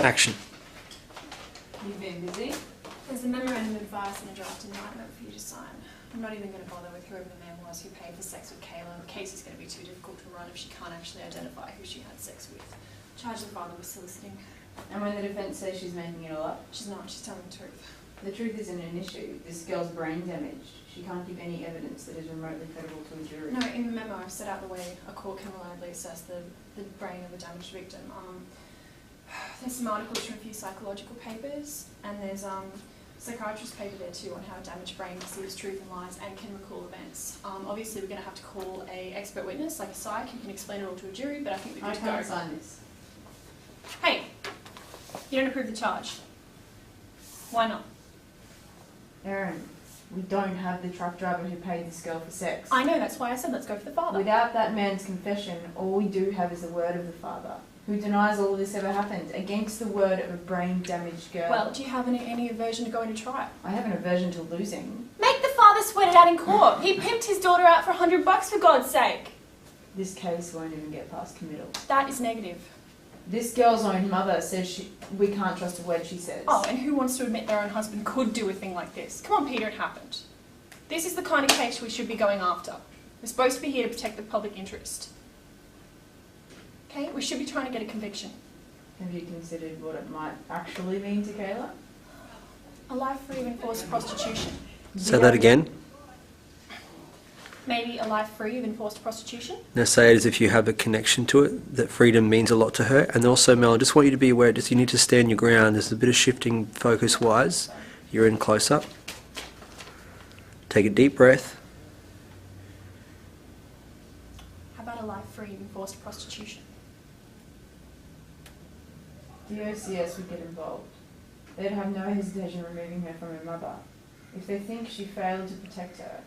Action. You've been busy? There's a memorandum of advice and a draft indictment for you to sign. I'm not even going to bother with whoever the man was who paid for sex with Kayla. The case is going to be too difficult to run if she can't actually identify who she had sex with. Charge the father with soliciting. And when the defence says she's making it all up? She's not, she's telling the truth. The truth isn't an issue. This girl's brain damaged. She can't give any evidence that is remotely credible to a jury. No, in the memo I've set out the way a court can reliably assess the brain of a damaged victim. There's some articles from a few psychological papers, and there's psychiatrist paper there too on how a damaged brain perceives truth and lies and can recall events. Obviously we're going to have to call a expert witness, like a psych, who can explain it all to a jury, but I think we're good to go. I can't sign this. Hey, you don't approve the charge. Why not? Erin, we don't have the truck driver who paid this girl for sex. I know, that's why I said let's go for the father. Without that man's confession, all we do have is the word of the father, who denies all of this ever happened, against the word of a brain-damaged girl. Well, do you have any aversion to going to trial? I have an aversion to losing. Make the father sweat it out in court. He pimped his daughter out for $100 for God's sake. This case won't even get past committal. That is negative. This girl's own mother says we can't trust a word she says. Oh, and who wants to admit their own husband could do a thing like this? Come on, Peter, it happened. This is the kind of case we should be going after. We're supposed to be here to protect the public interest. Okay? We should be trying to get a conviction. Have you considered what it might actually mean to Kayla? A life free of enforced prostitution. Say that again. Maybe a life free of enforced prostitution? Now say it as if you have a connection to it, that freedom means a lot to her. And also, Mel, I just want you to be aware, you need to stand your ground. There's a bit of shifting focus-wise. You're in close-up. Take a deep breath. How about a life free of enforced prostitution? The OCS would get involved. They'd have no hesitation removing her from her mother. If they think she failed to protect her,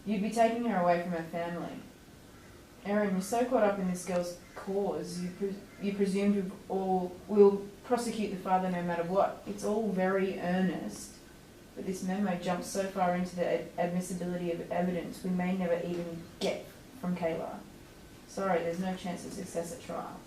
you'd be taking her away from her family. Erin, you're so caught up in this girl's cause, you presume we'll prosecute the father no matter what. It's all very earnest, but this memo jumps so far into the admissibility of evidence we may never even get from Kayla. Sorry, there's no chance of success at trial.